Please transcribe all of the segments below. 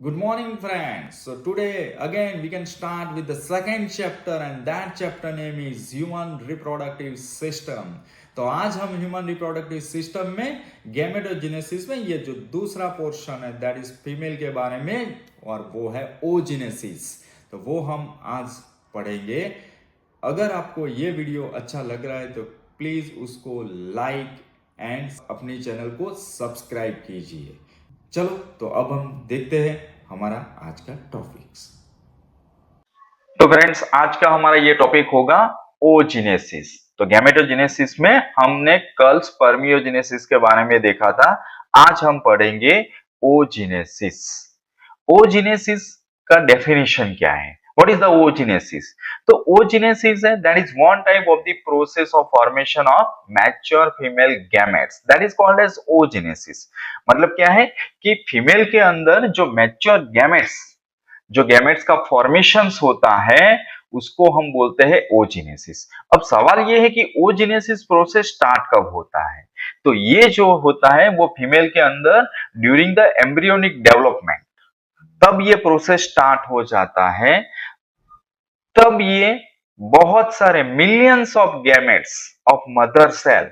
Good morning, friends. So, today again we can start with the second chapter, and that chapter name is Human Reproductive System. तो आज हम human reproductive system में gametogenesis में ये जो दूसरा portion है दैट इज फीमेल के बारे में और वो है ओजेनेसिस। तो वो हम आज पढ़ेंगे। अगर आपको ये वीडियो अच्छा लग रहा है तो प्लीज़ उसको लाइक एंड अपने चैनल को सब्सक्राइब कीजिए। चलो तो अब हम देखते हैं हमारा आज का टॉपिक्स। तो फ्रेंड्स आज का हमारा ये टॉपिक होगा ओजिनेसिस। तो गैमेटोजेनेसिस में हमने कल स्पर्मियोजेनेसिस के बारे में देखा था। आज हम पढ़ेंगे ओजिनेसिस। ओजिनेसिस का डेफिनेशन क्या है? What is the oogenesis? तो ओजिनेसिस है that is one type of the process of formation of mature female gametes that is called as oogenesis. मतलब क्या है कि फीमेल के अंदर जो मैच्योर गैमेट्स जो गैमेट्स का फॉर्मेशंस होता है उसको हम बोलते हैं ओजिनेसिस। अब सवाल ये है कि ओजिनेसिस प्रोसेस स्टार्ट कब होता है? तो ये जो होता है वो फीमेल के अंदर ड्यूरिंग द एम्ब्रियोनिक डेवलपमेंट, तब ये प्रोसेस स्टार्ट हो जाता है। तब ये बहुत सारे millions of gametes of mother cell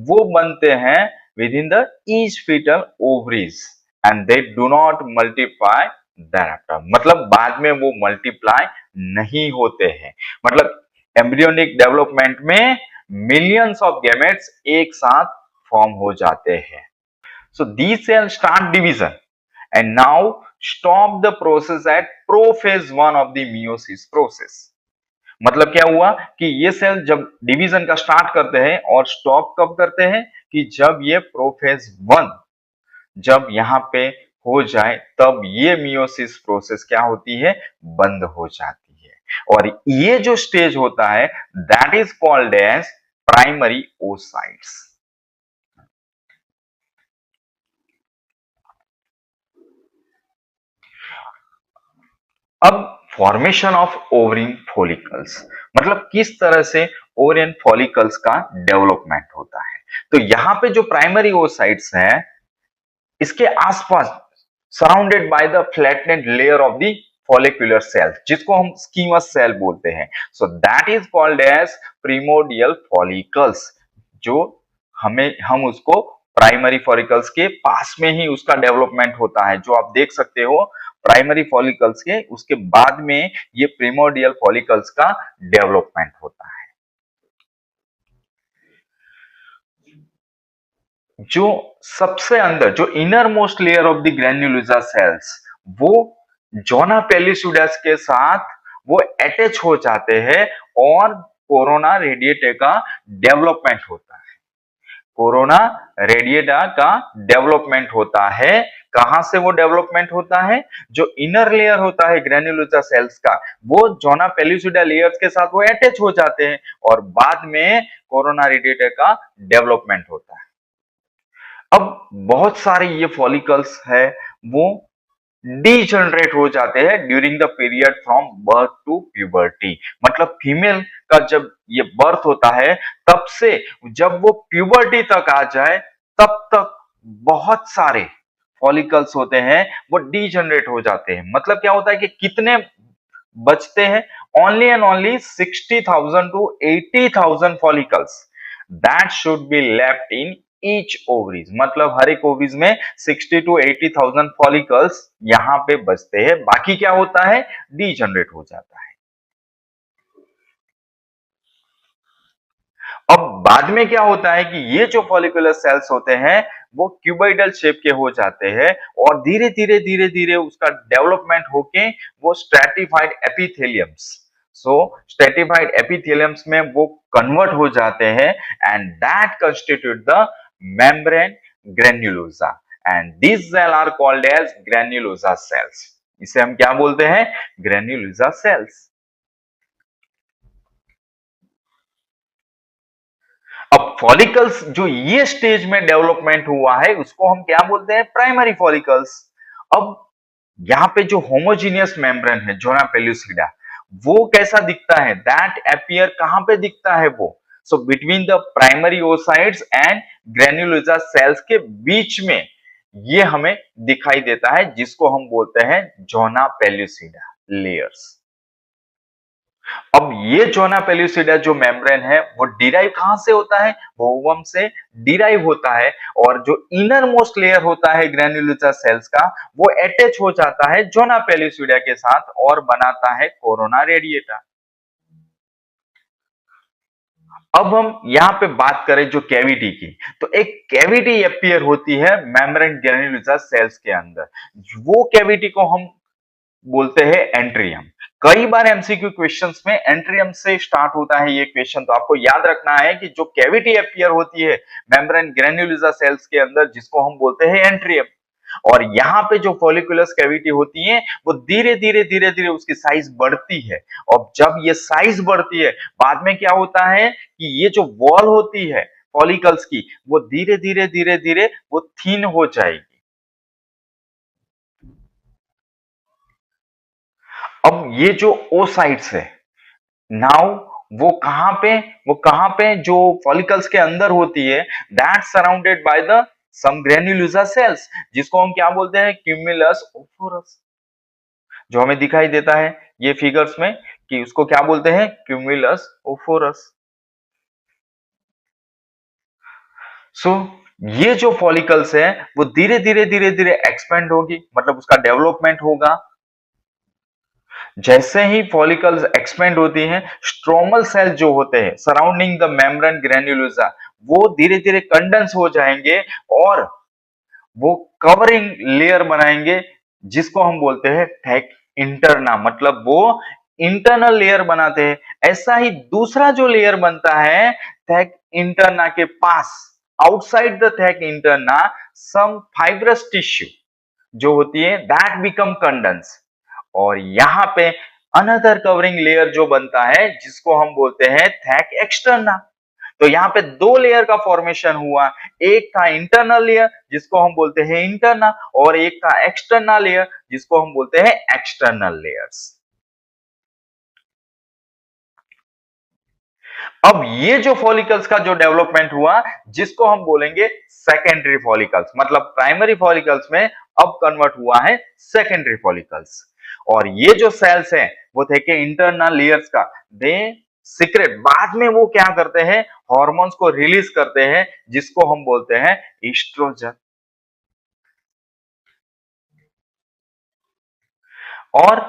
वो बनते हैं within the each fetal ovaries and they do not multiply thereafter। मतलब बाद में वो मल्टीप्लाई नहीं होते हैं। मतलब एम्ब्रियोनिक डेवलपमेंट में मिलियंस ऑफ गैमेट्स एक साथ फॉर्म हो जाते हैं। सो these cells start division and now stop the process at prophase 1 of the meiosis process। मतलब क्या हुआ कि ये सेल जब डिवीजन का स्टार्ट करते हैं और स्टॉप कब करते हैं कि जब ये प्रोफेज 1 जब यहाँ पे हो जाए तब ये मियोसिस प्रोसेस क्या होती है? बंद हो जाती है। और ये जो स्टेज होता है that is called as primary oocytes. अब फॉर्मेशन ऑफ ओवरिन फॉलिकल्स, मतलब किस तरह से ओवरिन फॉलिकल्स का डेवलपमेंट होता है। तो यहाँ पे जो प्राइमरी ओसाइट्स हैं इसके आसपास surrounded by the flattened layer of the follicular cell जिसको हम स्कीमस सेल बोलते हैं। So that is called as primordial follicles. जो हम उसको प्राइमरी फॉलिकल्स के पास में ही उसका डेवलपमेंट होता है। जो आप देख सकते हो प्राइमरी फॉलिकल्स के उसके बाद में ये प्रिमोडियल फॉलिकल्स का डेवलपमेंट होता है। जो सबसे अंदर जो innermost layer of the granulosa cells वो जोना पेलिसुडस के साथ वो अटैच हो जाते हैं और कोरोना रेडिएटा का डेवलपमेंट होता है। कोरोना रेडिएटा का डेवलपमेंट होता है। कहां से वो डेवलपमेंट होता है? जो इनर लेयर होता है ग्रेन्युलोसा सेल्स का वो जोना पेलिसुडा लेयर्स के साथ वो अटैच हो जाते हैं और बाद में कोरोना रेडिएटा का डेवलपमेंट होता है। अब बहुत सारे ये फॉलिकल्स है वो डीजनरेट हो जाते हैं during the period from birth to puberty. मतलब फीमेल का जब ये बर्थ होता है तब से जब वो प्यूबर्टी तक आ जाए तब तक बहुत सारे फॉलिकल्स होते हैं वो डीजनरेट हो जाते हैं। मतलब क्या होता है कि कितने बचते हैं? Only and only 60,000 to 80,000 follicles that should be left in each ovaries. मतलब हर एक ओवरीज में 60 टू 80,000 फॉलिकल्स यहां पे बचते हैं। बाकी क्या होता है? डीजनरेट हो जाता है। अब बाद में क्या होता है कि ये जो फॉलिकुलर सेल्स होते हैं वो क्यूबॉइडल शेप के हो जाते हैं और धीरे धीरे उसका डेवलपमेंट होके वो स्ट्रेटिफाइड एपिथेलियम्स, सो स्ट्रेटिफाइड एपिथेलियम्स में वो कन्वर्ट हो जाते हैं and that constitute the membrane granulosa and this cell are called as granulosa cells. इसे हम क्या बोलते हैं? Granulosa sales. अब फॉलिकल्स जो ये स्टेज में डेवलपमेंट हुआ है उसको हम क्या बोलते हैं? Primary follicles. अब यहाँ पे जो होमोजीनियस मेम्ब्रेन है जोना पेलुसिडा वो कैसा दिखता है? दैट अपीयर कहां पे दिखता है वो? Between the primary oocytes and granulosa cells के बीच में ये हमें दिखाई देता है, जिसको हम बोलते हैं जोना पेल्यूसिडा लेयर्स। अब ये जोना पेल्यूसिडा जो मेम्ब्रेन है वो डिराइव कहां से होता है? वो ओवम से डिराइव होता है, और जो इनर मोस्ट लेयर होता है ग्रेन्युलोसा सेल्स का, वो अटैच हो जाता है जोना पेल्यूसिडा के साथ और बनाता है कोरोना रेडिएटा। अब हम यहाँ पे बात करें जो कैविटी की, तो एक कैविटी अपीयर होती है मेम्ब्रेन ग्रेन्युलोसा सेल्स के अंदर। वो कैविटी को हम बोलते हैं एंट्रियम। कई बार एमसीक्यू क्वेश्चंस में एंट्रियम से स्टार्ट होता है ये क्वेश्चन, तो आपको याद रखना है कि जो कैविटी अपीयर होती है मेम्ब्रेन ग्रेन्युलोसा सेल्स के अंदर, जिसको हम बोलते हैं एंट्रियम, और यहाँ पे जो फॉलिकुलस कैविटी होती है वो धीरे धीरे उसकी साइज बढ़ती है, और जब ये साइज बढ़ती है बाद में क्या होता है कि ये जो वॉल होती है फॉलिकल्स की, वो धीरे धीरे वो थीन हो जाएगी। अब ये जो ओसाइट्स है नाउ, वो कहां पे जो फॉलिकल्स के अंदर होती है, that surrounded by the some granulosa cells, जिसको हम क्या बोलते हैं? Cumulus oophorus. जो हमें दिखाई देता है ये फिगर्स में, कि उसको क्या बोलते हैं? क्यूमुलस ओफोरस। सो ये जो फॉलिकल्स है वो धीरे धीरे एक्सपेंड होगी, मतलब उसका डेवलपमेंट होगा। जैसे ही फॉलिकल्स एक्सपेंड होती हैं, स्ट्रोमल सेल जो होते हैं सराउंडिंग द मेम्ब्रेन ग्रेन्युलोसा, वो धीरे धीरे कंडेंस हो जाएंगे और वो कवरिंग लेयर बनाएंगे, जिसको हम बोलते हैं थैक इंटरना, मतलब वो इंटरनल लेयर बनाते हैं। ऐसा ही दूसरा जो लेयर बनता है थैक इंटरना के पास, outside the theca interna, some fibrous tissue जो होती है दैट बिकम कंडेंस, और यहाँ पे अनदर कवरिंग लेयर जो बनता है जिसको हम बोलते हैं थैक एक्सटर्ना। तो यहाँ पे दो लेयर का फॉर्मेशन हुआ, एक था इंटरनल लेयर जिसको हम बोलते हैं इंटरना, और एक था एक्सटर्नल लेयर जिसको हम बोलते हैं एक्सटर्नल लेयर्स। अब ये जो फॉलिकल्स का जो डेवलपमेंट हुआ, जिसको हम बोलेंगे सेकेंडरी फॉलिकल्स, मतलब प्राइमरी फॉलिकल्स में अब कन्वर्ट हुआ है सेकेंडरी फॉलिकल्स। और ये जो सेल्स हैं वो थे कि इंटरनल लेयर्स का, दे सीक्रेट, बाद में वो क्या करते हैं? हॉर्मोन्स को रिलीज करते हैं, जिसको हम बोलते हैं ईस्ट्रोजन। और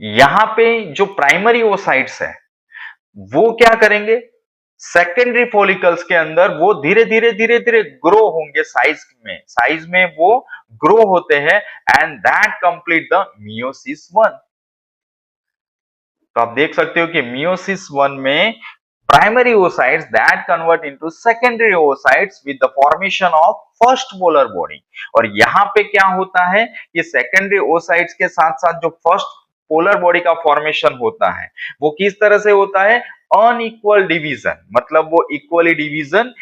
यहां पे जो प्राइमरी ओसाइट्स है वो क्या करेंगे? सेकेंडरी फॉलिकल्स के अंदर वो धीरे धीरे ग्रो होंगे, साइज में वो ग्रो होते हैं, and that complete the meiosis one. तो आप देख सकते हो कि मियोसिस वन में primary oocytes that convert into secondary oocytes with the formation of first polar body। और यहाँ पे क्या होता है कि सेकेंडरी oocytes के साथ साथ जो फर्स्ट पोलर बॉडी का फॉर्मेशन होता है वो किस तरह से होता है? अनइक्वल डिवीजन, मतलब वो इक्वली डिवीजन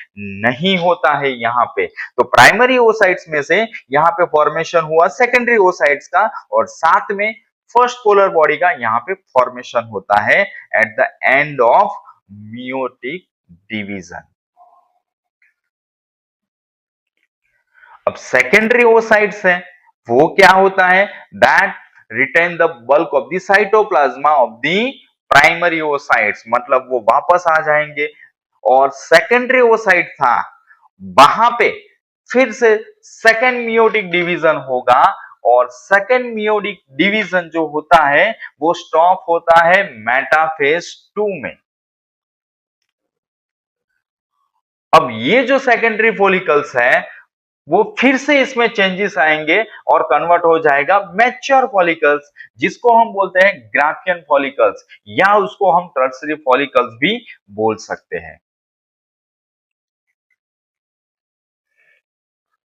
नहीं होता है यहाँ पे। तो प्राइमरी oocytes में से यहाँ पे फॉर्मेशन हुआ सेकेंडरी oocytes का, और साथ में फर्स्ट पोलर बॉडी का यहाँ पे फॉर्मेशन होता है at the end of meiotic division. अब सेकेंडरी oocytes है, वो क्या होता है? That retain the bulk of the cytoplasm of the primary oocytes, मतलब वो वापस आ जाएंगे। और सेकेंडरी oocyte था, वहां पे फिर से सेकेंड मियोटिक डिवीजन होगा, और सेकेंड मियोटिक डिवीजन जो होता है वो स्टॉप होता है मेटाफेज 2 में। अब ये जो सेकेंडरी फॉलिकल्स है वो फिर से इसमें चेंजेस आएंगे और कन्वर्ट हो जाएगा मैच्योर फॉलिकल्स, जिसको हम बोलते हैं ग्राफियन फॉलिकल्स, या उसको हम टर्सरी फॉलिकल्स भी बोल सकते हैं।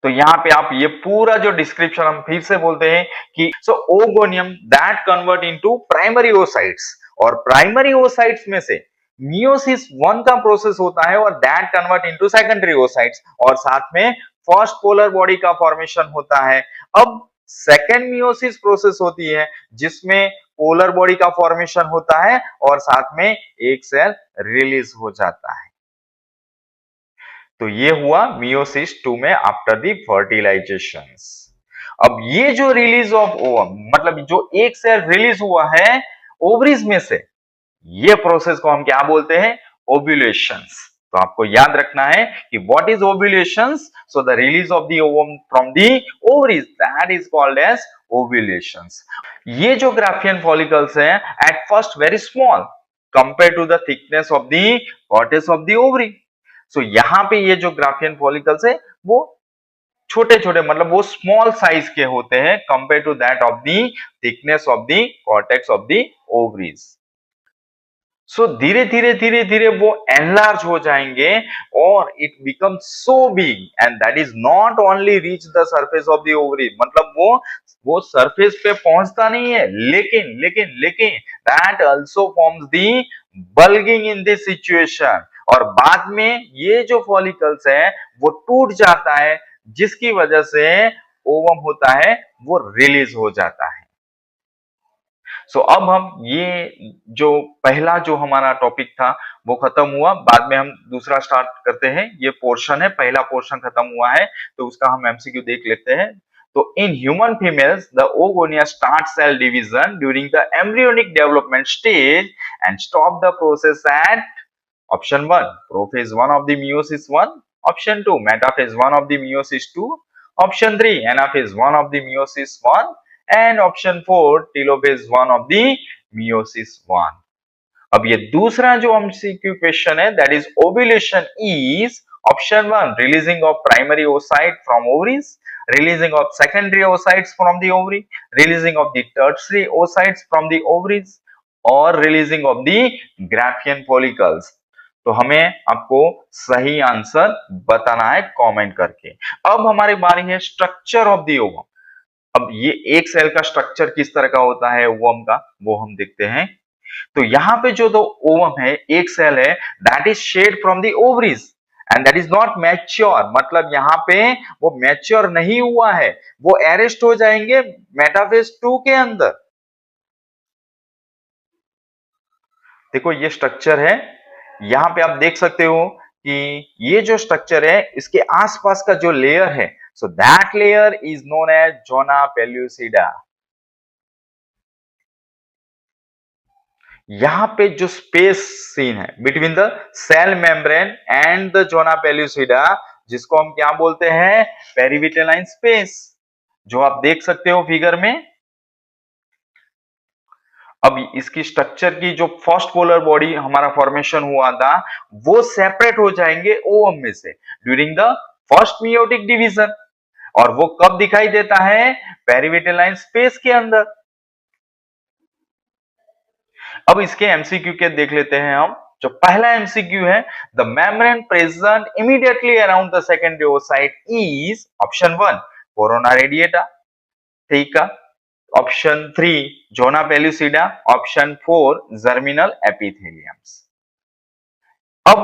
तो यहाँ पे आप ये पूरा जो डिस्क्रिप्शन हम फिर से बोलते हैं कि so oogonium that convert into primary oocytes, और प्राइमरी oocytes में से मियोसिस वन का प्रोसेस होता है और that convert into secondary oocytes, और साथ में फर्स्ट पोलर बॉडी का फॉर्मेशन होता है। अब सेकेंड मियोसिस प्रोसेस होती है जिसमें पोलर बॉडी का फॉर्मेशन होता है और साथ में एक सेल रिलीज हो जाता है। तो ये हुआ मियोसिस 2 में आफ्टर द फर्टिलाइजेशंस। अब ये जो रिलीज ऑफ ओवम मतलब जो एक सेल रिलीज हुआ है ओवरीज में से, ये प्रोसेस को हम क्या बोलते हैं? ओव्यूलेशंस। तो आपको याद रखना है कि what is ovulations? So the release of the ovum from the ovaries, that is called as ovulations. ये जो ग्राफियन फॉलिकल्स हैं at first very small compare to the thickness of the cortex of the ovary. So यहाँ पे ये जो Graafian follicles है वो छोटे छोटे मतलब वो स्मॉल साइज के होते हैं compare to that of the thickness of the cortex of the ovaries. So धीरे धीरे वो एनलार्ज हो जाएंगे और it become so big and that is not only reach the surface of the ovary, मतलब वो सरफेस पे पहुंचता नहीं है, लेकिन that also forms the bulging in this situation. और बाद में ये जो फॉलिकल्स है वो टूट जाता है, जिसकी वजह से ओवम होता है वो रिलीज हो जाता है। सो अब हम ये जो पहला जो हमारा टॉपिक था वो खत्म हुआ, बाद में हम दूसरा स्टार्ट करते हैं। ये पोर्शन है, पहला पोर्शन खत्म हुआ है तो उसका हम एमसीक्यू देख लेते हैं। तो in human females the oogonia start cell division during the embryonic development stage and stop the process at option 1 prophase 1 of the meiosis 1, option 2 metaphase 1 of the meiosis 2, option 3 anaphase 1 of the meiosis 1 and option 4 telophase 1 of the meiosis 1। अब ये दूसरा जो MCQ question है that is ovulation is option 1 releasing of primary oocyte from ovaries, releasing of secondary oocytes from the ovary, releasing of the tertiary oocytes from the ovaries और releasing of the Graafian follicles। तो हमें आपको सही answer बताना है comment करके। अब हमारी बारी है स्ट्रक्चर ऑफ द ओवम। अब ये एक सेल का स्ट्रक्चर किस तरह का होता है ओवम का, वो हम देखते हैं। तो यहाँ पे जो दो ओवम है, एक सेल है that is shed from the ovaries and that is not mature, मतलब यहाँ पे वो मैच्योर नहीं हुआ है, वो अरेस्ट हो जाएंगे मेटाफेज 2 के अंदर। देखो ये स्ट्रक्चर है, यहाँ पे आप देख सकते हो कि ये जो स्ट्रक्चर है इसके आसपास का जो लेयर है, so that layer is known as zona pellucida. यहां पे जो स्पेस सीन है between the cell membrane and the zona pellucida, जिसको हम क्या बोलते हैं? पेरिविटेलाइन स्पेस, जो आप देख सकते हो फिगर में। अब इसकी स्ट्रक्चर की जो फर्स्ट पोलर बॉडी हमारा फॉर्मेशन हुआ था वो सेपरेट हो जाएंगे ओवम में से during the first meiotic division, और वो कब दिखाई देता है? पेरिविटेलाइन स्पेस के अंदर। अब इसके एमसीक्यू के देख लेते हैं हम। जो पहला एमसीक्यू है, the membrane present immediately around the secondary oocyte is option 1 corona radiata, ठीक है, option 3 zona pellucida, option 4 germinal epitheliums. अब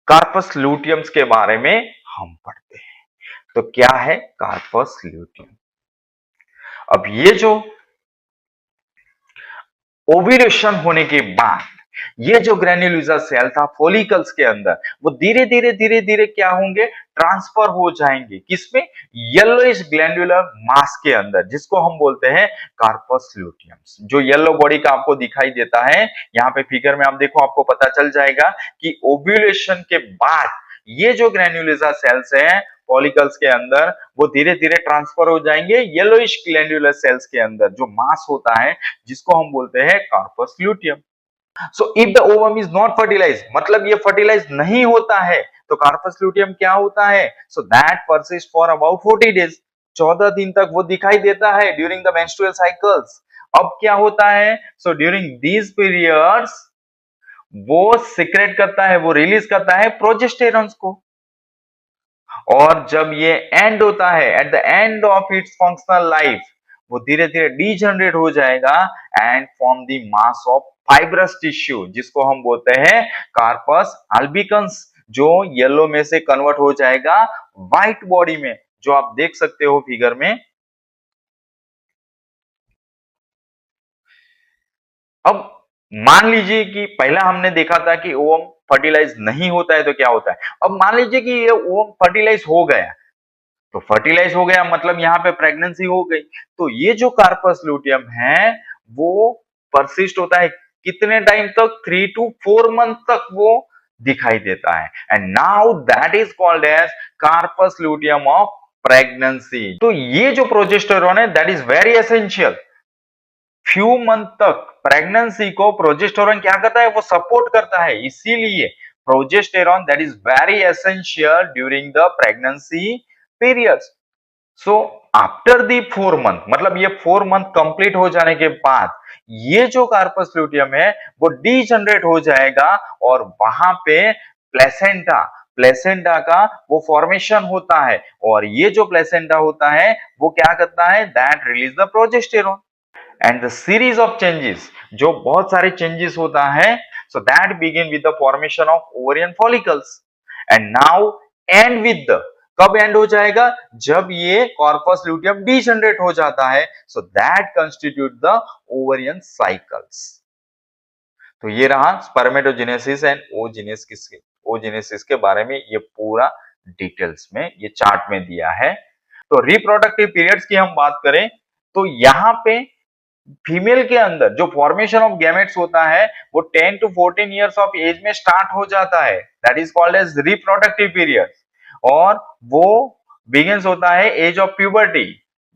कार्पस ल्यूटियम्स के बारे में हम पढ़ते हैं। तो क्या है कार्पस ल्यूटियम? अब ये जो ओव्यूलेशन होने के बाद ये जो ग्रेन्युलोसा सेल था फॉलिकल्स के अंदर, वो धीरे धीरे क्या होंगे? ट्रांसफर हो जाएंगे किसमें? येलोइश ग्लैंडुलर मास के अंदर, जिसको हम बोलते हैं कार्पस ल्यूटियम्स। जो येलो बॉडी का आपको दिखाई देता है यहाँ पे फिगर में, आप देखो आपको पता चल जाएगा कि ओव्यूलेशन के बाद ये जो ग्रेन्युलोसा सेल्स हैं फॉलिकल्स के अंदर, वो धीरे धीरे ट्रांसफर हो जाएंगे येलोइश ग्लैंडुलर सेल्स के अंदर, जो मास होता है जिसको हम बोलते हैं corpus luteum. So if the ovum is not fertilize, मतलब ये फर्टिलाइज नहीं होता है, तो कार्पस ल्यूटियम क्या होता है? So that persist for about 40 days, 14 दिन तक वो दिखाई देता है ड्यूरिंग द मेंस्ट्रुअल साइकिल्स। अब क्या होता है? सो ड्यूरिंग दीज पीरियड्स वो सीक्रेट करता है, वो रिलीज करता है प्रोजेस्टेरॉन्स को, और जब ये एंड होता है at the end of its functional life, वो धीरे धीरे डीजनरेट हो जाएगा and form the mass of fibrous tissue, जिसको हम बोलते हैं कार्पस अल्बिकन्स, जो येलो में से कन्वर्ट हो जाएगा व्हाइट बॉडी में, जो आप देख सकते हो फिगर में। अब मान लीजिए कि पहला हमने देखा था कि ओवम फर्टिलाइज नहीं होता है तो क्या होता है। अब मान लीजिए कि ये ओवम फर्टिलाइज हो गया, तो फर्टिलाइज हो गया मतलब यहाँ पे प्रेगनेंसी हो गई, तो ये जो कार्पस ल्यूटियम है वो परसिस्ट होता है कितने टाइम तक, 3 to 4 मंथ तक वो दिखाई देता है। And now that is called as corpus luteum of pregnancy. तो ये जो प्रोजेस्टेरोन है that is very essential. Few month तक प्रेगनेंसी को प्रोजेस्टेरोन क्या करता है, वो सपोर्ट करता है, इसीलिए progesterone that is very essential during the pregnancy periods. So after the 4 month, मतलब ये 4 मंथ कंप्लीट हो जाने के बाद ये जो कार्पस ल्यूटियम है वो डीजनरेट हो जाएगा और वहां पे प्लेसेंटा प्लेसेंटा का वो फॉर्मेशन होता है, और ये जो प्लेसेंटा होता है वो क्या करता है, that release the progesterone and the series of changes, जो बहुत सारे चेंजेस होता है, so that begin with the formation of ovarian follicles and now and with the, कब एंड हो जाएगा, जब ये कॉर्पस ल्यूटियम डीजनरेट हो जाता है, so that constitute the ovarian cycles. तो ये रहा स्पर्मेटोजेनेसिस एंड ओजेनेसिस के बारे में ये पूरा डिटेल्स में ये चार्ट में दिया है। तो रिप्रोडक्टिव पीरियड्स की हम बात करें तो यहाँ पे फीमेल के अंदर जो फॉर्मेशन ऑफ गैमेट्स होता है वो 10 to 14 इयर्स ऑफ एज में स्टार्ट हो जाता है, that is called as reproductive period. और वो बिगिंस होता है एज ऑफ प्यूबर्टी,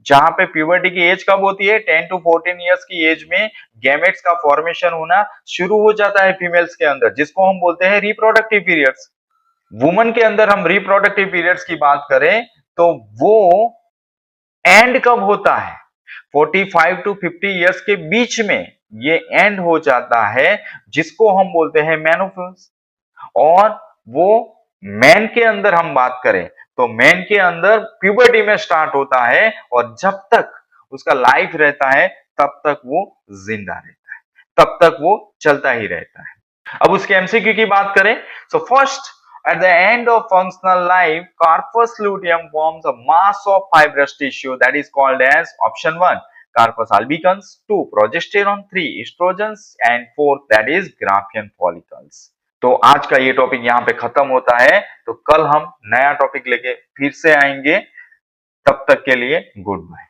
जहां पे प्यूबर्टी की एज कब होती है, 10 to 14 इयर्स की एज में गैमेट्स का फॉर्मेशन होना शुरू हो जाता है फीमेल्स के अंदर, जिसको हम बोलते हैं रिप्रोडक्टिव पीरियड्स। वुमन के अंदर हम रिप्रोडक्टिव पीरियड्स की बात करें तो वो एंड कब होता है, 45 to 50 इयर्स के बीच में ये एंड हो जाता है, जिसको हम बोलते हैं मेनोपॉज। और वो मैन के अंदर हम बात करें तो मैन के अंदर प्यूबर्टी में स्टार्ट होता है और जब तक उसका लाइफ रहता है तब तक वो जिंदा रहता है, तब तक वो चलता ही रहता है। अब उसके एमसीक्यू की बात करें, so first, at the end of functional life, corpus luteum forms a mass of fibrous tissue that is called as option 1 carpus albicans, 2 progesterone, 3 estrogens and 4 that is Graafian follicles। तो आज का ये topic यहाँ पे खत्म होता है, तो कल हम नया टॉपिक लेके फिर से आएंगे, तब तक के लिए गुड बाय।